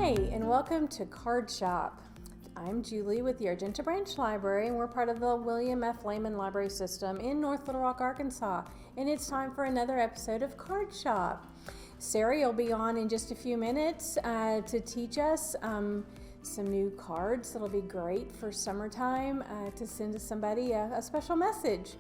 Hi, and welcome to Card Shop. I'm Julie with the Argenta Branch Library, and we're part of the William F. Lehman Library System in North Little Rock, Arkansas. And it's time for another episode of Card Shop. Sari will be on in just a few minutes to teach us some new cards that'll be great for summertime to send to somebody a special message.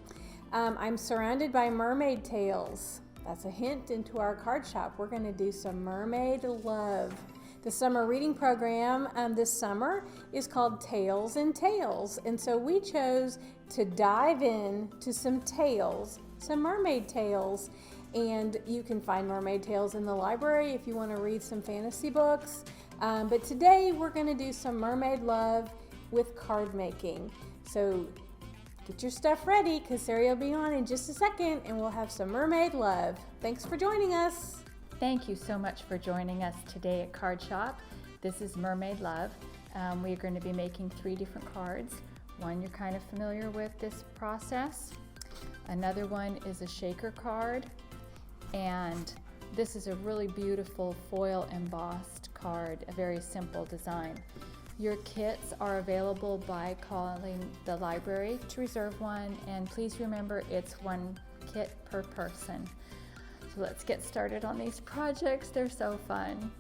I'm surrounded by mermaid tails. That's a hint into our card shop. We're going to do some Mermaid Love. The summer reading program this summer is called Tales and Tales. And so we chose to dive in to some tales, some mermaid tales. And you can find mermaid tales in the library if you want to read some fantasy books. But today we're going to do some Mermaid Love with card making. So get your stuff ready because Sari will be on in just a second and we'll have some Mermaid Love. Thanks for joining us. Thank you so much for joining us today at Card Shop. This is Mermaid Love. We're going to be making 3 different cards. One, you're kind of familiar with this process. Another one is a shaker card. And this is a really beautiful foil embossed card, a very simple design. Your kits are available by calling the library to reserve one, and please remember it's 1 kit per person. So let's get started on these projects. They're so fun.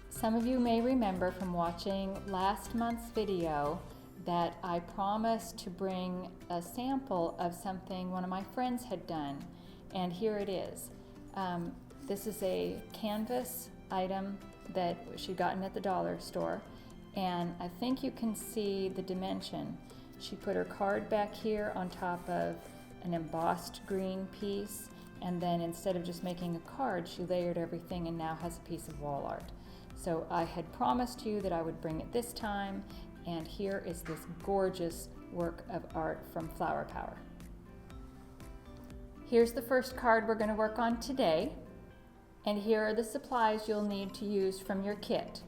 Some of you may remember from watching last month's video that I promised to bring a sample of something one of my friends had done, and here it is. This is a canvas item that she'd gotten at the dollar store, and I think you can see the dimension. She put her card back here on top of an embossed green piece, and then instead of just making a card, she layered everything and now has a piece of wall art. So I had promised you that I would bring it this time, and here is this gorgeous work of art from Flower Power. Here's the first card we're going to work on today, and here are the supplies you'll need to use from your kit.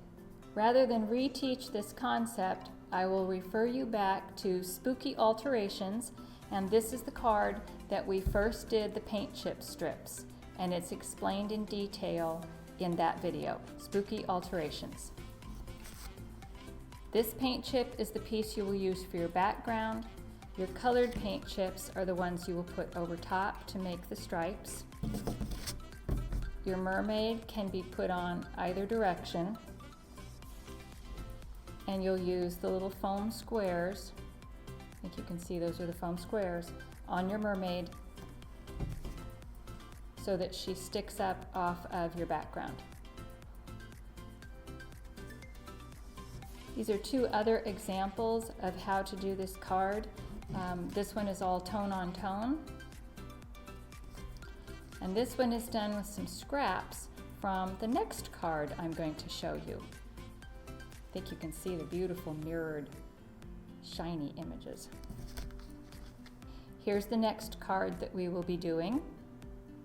Rather than reteach this concept, I will refer you back to Spooky Alterations, and this is the card that we first did the paint chip strips, and it's explained in detail in that video, Spooky Alterations. This paint chip is the piece you will use for your background. Your colored paint chips are the ones you will put over top to make the stripes. Your mermaid can be put on either direction, and you'll use the little foam squares. I think you can see those are the foam squares on your mermaid so that she sticks up off of your background. These are 2 other examples of how to do this card. This one is all tone on tone, and this one is done with some scraps from the next card I'm going to show you. I think you can see the beautiful mirrored shiny images. Here's the next card that we will be doing.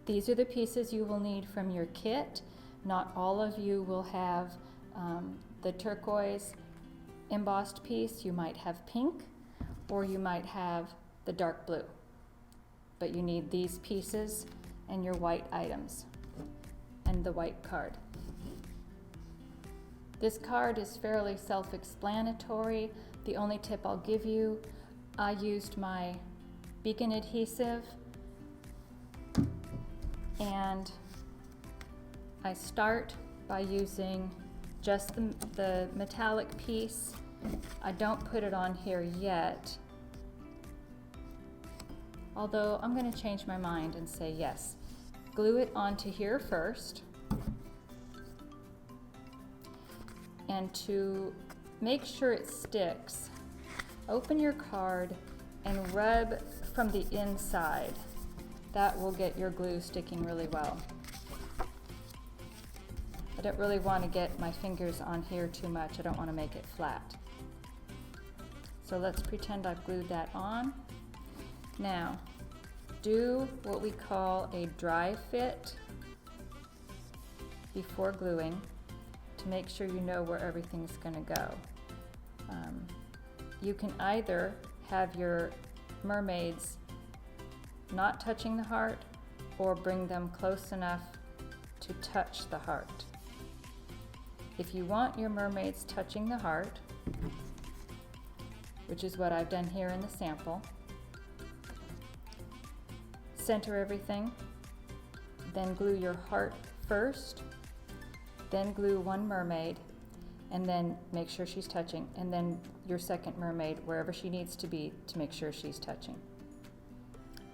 These are the pieces you will need from your kit. Not all of you will have the turquoise embossed piece. You might have pink, or you might have the dark blue. But you need these pieces and your white items and the white card. This card is fairly self-explanatory. The only tip I'll give you, I used my beacon adhesive, and I start by using just the metallic piece. I don't put it on here yet, although I'm going to change my mind and say yes. Glue it onto here first, and to make sure it sticks, open your card and rub from the inside. That will get your glue sticking really well. I don't really want to get my fingers on here too much. I don't want to make it flat. So let's pretend I've glued that on. Now, do what we call a dry fit before gluing to make sure you know where everything's going to go. You can either have your mermaids not touching the heart or bring them close enough to touch the heart. If you want your mermaids touching the heart, which is what I've done here in the sample, center everything, then glue your heart first, then glue one mermaid, and then make sure she's touching, and then your second mermaid wherever she needs to be to make sure she's touching.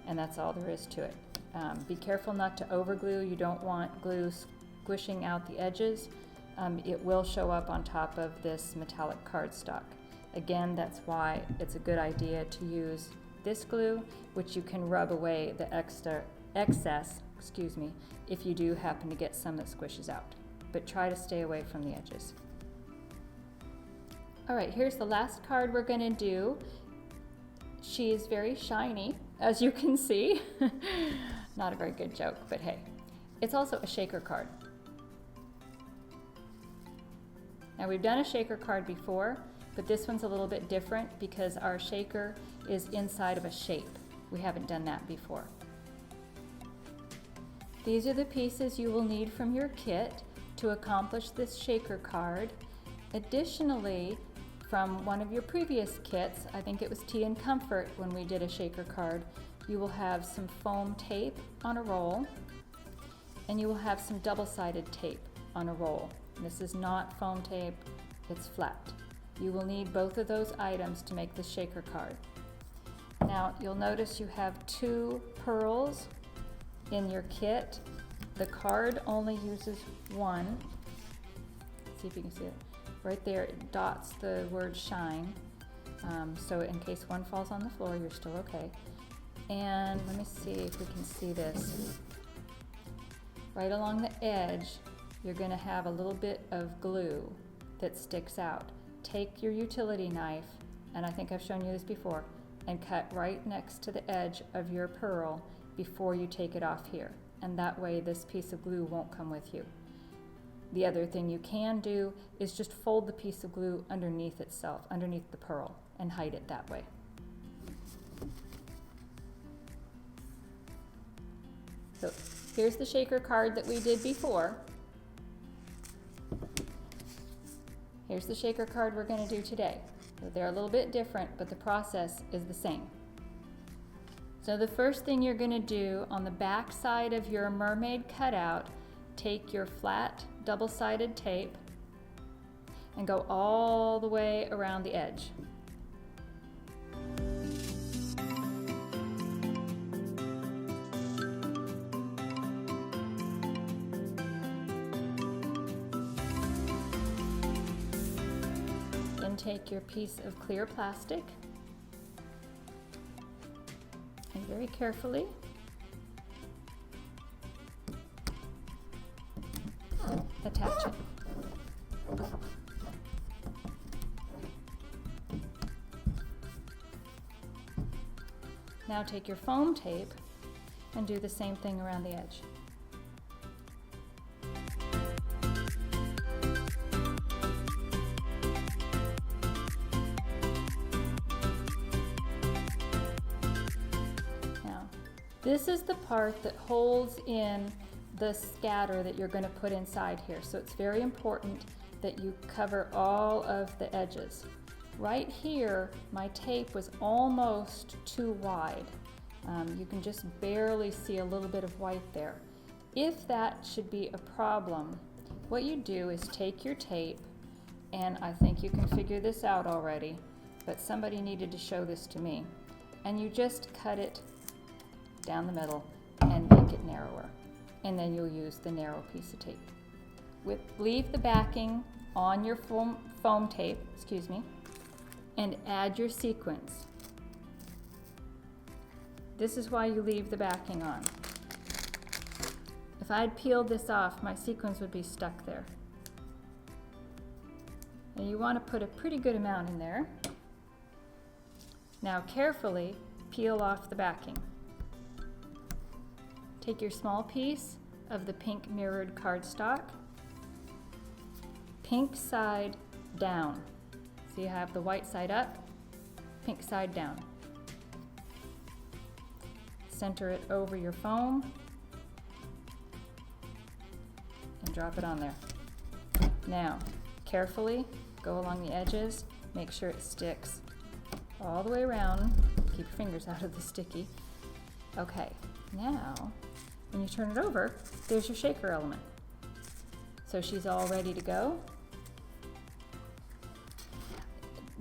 And that's all there is to it. Be careful not to overglue. You don't want glue squishing out the edges. It will show up on top of this metallic cardstock. Again, that's why it's a good idea to use this glue, which you can rub away the excess, if you do happen to get some that squishes out. But try to stay away from the edges. All right, here's the last card we're going to do. She is very shiny, as you can see. Not a very good joke, but hey. It's also a shaker card. Now, we've done a shaker card before, but this one's a little bit different because our shaker is inside of a shape. We haven't done that before. These are the pieces you will need from your kit to accomplish this shaker card. Additionally, from one of your previous kits, I think it was Tea and Comfort when we did a shaker card, you will have some foam tape on a roll, and you will have some double-sided tape on a roll. And this is not foam tape, it's flat. You will need both of those items to make the shaker card. Now, you'll notice you have 2 pearls in your kit. The card only uses 1. See if you can see it. Right there, it dots the word shine. So in case one falls on the floor, you're still okay. And let me see if we can see this. Right along the edge, you're going to have a little bit of glue that sticks out. Take your utility knife, and I think I've shown you this before, and cut right next to the edge of your pearl before you take it off here. And that way this piece of glue won't come with you. The other thing you can do is just fold the piece of glue underneath itself, underneath the pearl, and hide it that way. So here's the shaker card that we did before. Here's the shaker card we're going to do today. So they're a little bit different, but the process is the same. So the first thing you're going to do on the back side of your mermaid cutout, take your flat double-sided tape and go all the way around the edge. Then take your piece of clear plastic and very carefully attach it. Now take your foam tape and do the same thing around the edge. Now, this is the part that holds in the scatter that you're going to put inside here. So it's very important that you cover all of the edges. Right here, my tape was almost too wide. You can just barely see a little bit of white there. If that should be a problem, what you do is take your tape, and I think you can figure this out already, but somebody needed to show this to me, and you just cut it down the middle and make it narrower. And then you'll use the narrow piece of tape. Leave the backing on your foam tape, and add your sequins. This is why you leave the backing on. If I'd peeled this off, my sequins would be stuck there. And you want to put a pretty good amount in there. Now carefully peel off the backing. Take your small piece of the pink mirrored cardstock, pink side down. So you have the white side up, pink side down. Center it over your foam and drop it on there. Now, Carefully go along the edges, make sure it sticks all the way around. Keep your fingers out of the sticky. Okay, now when you turn it over, there's your shaker element. So she's all ready to go.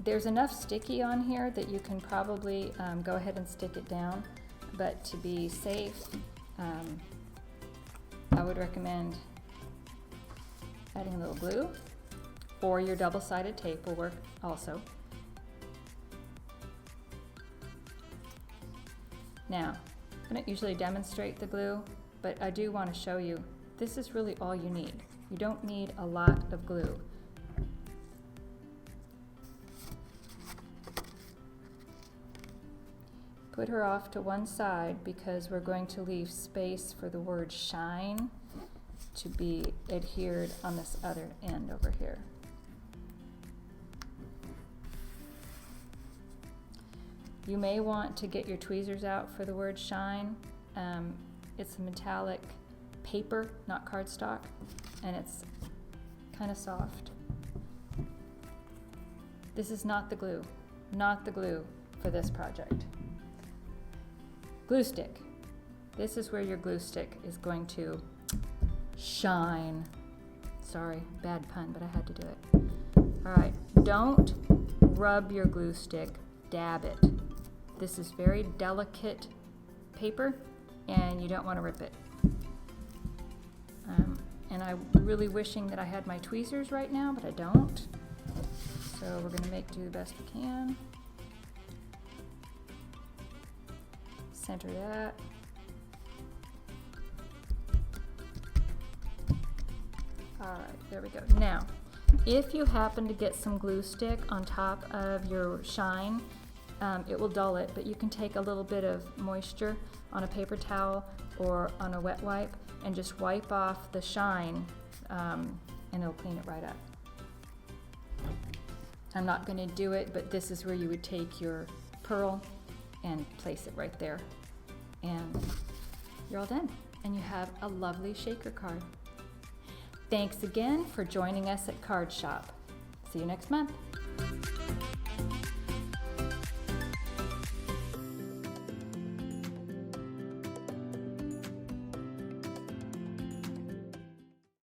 There's enough sticky on here that you can probably go ahead and stick it down, but to be safe, I would recommend adding a little glue, or your double-sided tape will work also. Now, I don't usually demonstrate the glue, but I do want to show you, this is really all you need. You don't need a lot of glue. Put her off to one side because we're going to leave space for the word shine to be adhered on this other end over here. You may want to get your tweezers out for the word shine. It's a metallic paper, not cardstock, and it's kind of soft. This is not the glue for this project. Glue stick. This is where your glue stick is going to shine. Sorry, bad pun, but I had to do it. All right, don't rub your glue stick, dab it. This is very delicate paper and you don't want to rip it. And I'm really wishing that I had my tweezers right now, but I don't. So we're gonna do the best we can. Center that. All right, there we go. Now, if you happen to get some glue stick on top of your shine, it will dull it, but you can take a little bit of moisture on a paper towel or on a wet wipe and just wipe off the shine, and it'll clean it right up. I'm not going to do it, but this is where you would take your pearl and place it right there, and you're all done, and you have a lovely shaker card. Thanks again for joining us at Card Shop. See you next month.